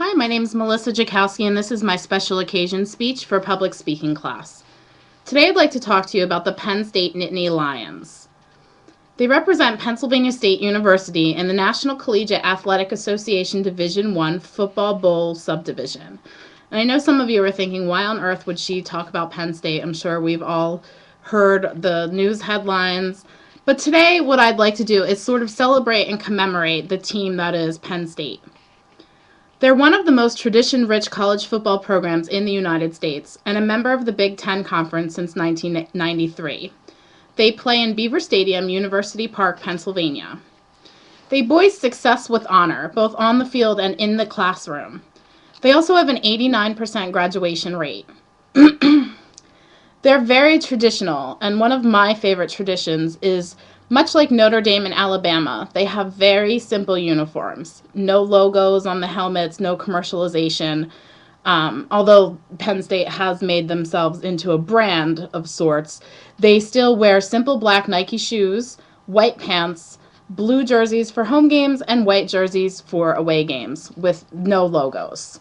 Hi, my name is Melissa Jackowski, and this is my special occasion speech for public speaking class. Today I'd like to talk to you about the Penn State Nittany Lions. They represent Pennsylvania State University in the National Collegiate Athletic Association Division I Football Bowl Subdivision. And I know some of you are thinking, why on earth would she talk about Penn State? I'm sure we've all heard the news headlines. But today what I'd like to do is sort of celebrate and commemorate the team that is Penn State. They're one of the most tradition-rich college football programs in the United States and a member of the Big Ten Conference since 1993. They play in Beaver Stadium, University Park, Pennsylvania. They boast success with honor, both on the field and in the classroom. They also have an 89% graduation rate. They're very traditional, and one of my favorite traditions is, much like Notre Dame and Alabama, they have very simple uniforms. No logos on the helmets, no commercialization. Although Penn State has made themselves into a brand of sorts, they still wear simple black Nike shoes, white pants, blue jerseys for home games, and white jerseys for away games with no logos.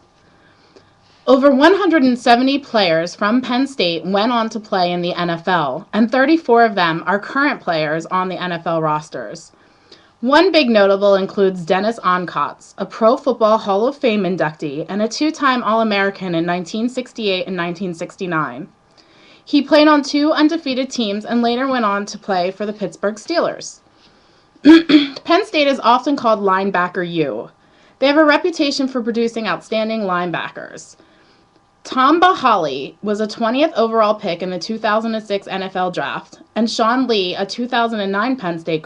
Over 170 players from Penn State went on to play in the NFL, and 34 of them are current players on the NFL rosters. One big notable includes Dennis Onkotz, a Pro Football Hall of Fame inductee and a two-time All-American in 1968 and 1969. He played on two undefeated teams and later went on to play for the Pittsburgh Steelers. Penn State is often called Linebacker U. They have a reputation for producing outstanding linebackers. Tom Bahali was a 20th overall pick in the 2006 NFL Draft, and Sean Lee, a 2009 Penn State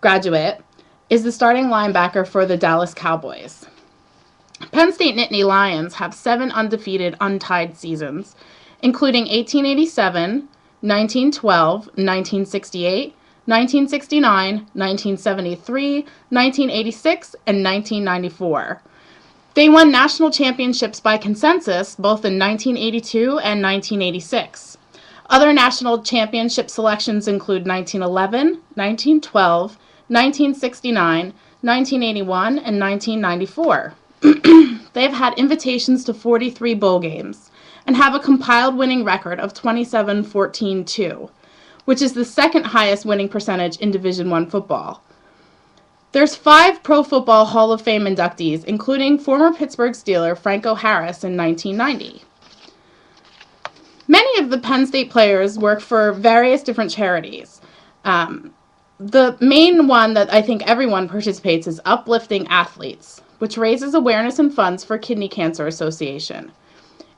graduate, is the starting linebacker for the Dallas Cowboys. Penn State Nittany Lions have 7 undefeated, untied seasons, including 1887, 1912, 1968, 1969, 1973, 1986, and 1994. They won national championships by consensus both in 1982 and 1986. Other national championship selections include 1911, 1912, 1969, 1981, and 1994. They've had invitations to 43 bowl games and have a compiled winning record of 27-14-2, which is the second highest winning percentage in Division I football. There's 5 Pro Football Hall of Fame inductees, including former Pittsburgh Steeler Franco Harris in 1990. Many of the Penn State players work for various different charities. The main one that I think everyone participates is Uplifting Athletes, which raises awareness and funds for Kidney Cancer Association.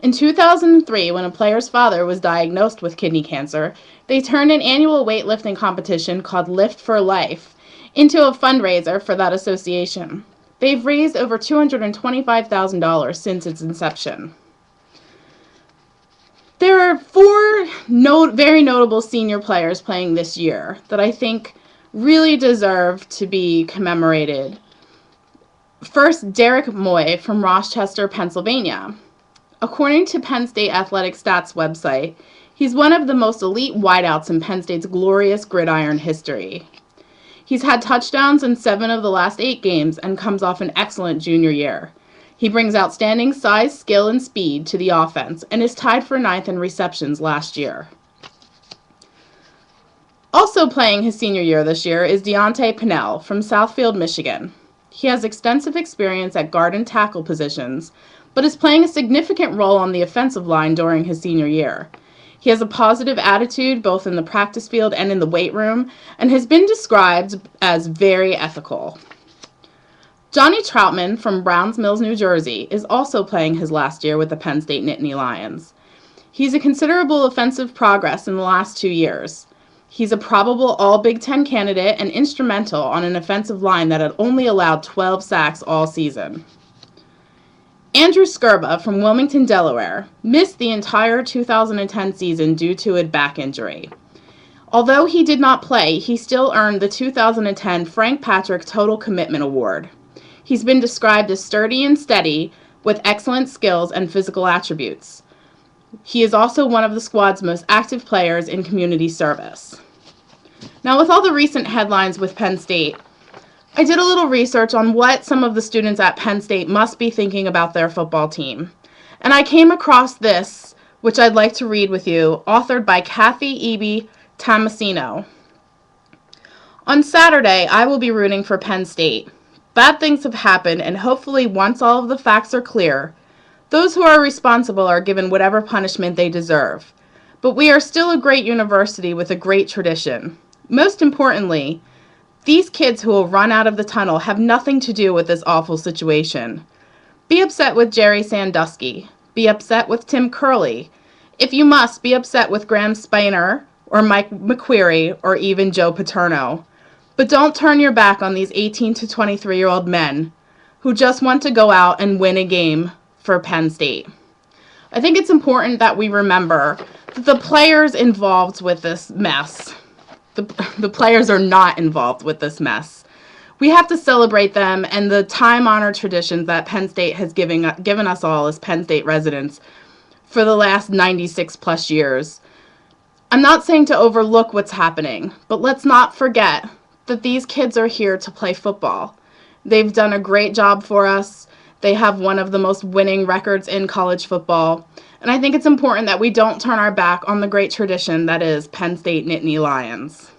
In 2003, when a player's father was diagnosed with kidney cancer, they turned an annual weightlifting competition called Lift for Life into a fundraiser for that association. They've raised over $225,000 since its inception. There are 4 very notable senior players playing this year that I think really deserve to be commemorated. First, Derek Moy from Rochester, Pennsylvania. According to Penn State Athletic Stats website, he's one of the most elite wideouts in Penn State's glorious gridiron history. He's had touchdowns in 7 of the last 8 games and comes off an excellent junior year. He brings outstanding size, skill, and speed to the offense and is tied for 9th in receptions last year. Also playing his senior year this year is Deontay Pennell from Southfield, Michigan. He has extensive experience at guard and tackle positions, but is playing a significant role on the offensive line during his senior year. He has a positive attitude both in the practice field and in the weight room, and has been described as very ethical. Johnny Troutman from Browns Mills, New Jersey, is also playing his last year with the Penn State Nittany Lions. He's a considerable offensive progress in the last 2 years. He's a probable All-Big Ten candidate and instrumental on an offensive line that had only allowed 12 sacks all season. Andrew Skirba from Wilmington, Delaware, missed the entire 2010 season due to a back injury. Although he did not play, he still earned the 2010 Frank Patrick Total Commitment Award. He's been described as sturdy and steady with excellent skills and physical attributes. He is also one of the squad's most active players in community service. Now, with all the recent headlines with Penn State, I did a little research on what some of the students at Penn State must be thinking about their football team. And I came across this, which I'd like to read with you, authored by Kathy Eby Tomasino. On Saturday, I will be rooting for Penn State. Bad things have happened, and hopefully once all of the facts are clear, those who are responsible are given whatever punishment they deserve. But we are still a great university with a great tradition. Most importantly, these kids who will run out of the tunnel have nothing to do with this awful situation. Be upset with Jerry Sandusky. Be upset with Tim Curley. If you must, be upset with Graham Spiner or Mike McQueary or even Joe Paterno. But don't turn your back on these 18 to 23-year-old men who just want to go out and win a game for Penn State. I think it's important that we remember that the players involved with this mess, the players are not involved with this mess. We have to celebrate them and the time-honored traditions that Penn State has given us all as Penn State residents for the last 96 plus years. I'm not saying to overlook what's happening, but let's not forget that these kids are here to play football. They've done a great job for us. They have one of the most winning records in college football. And I think it's important that we don't turn our back on the great tradition that is Penn State Nittany Lions.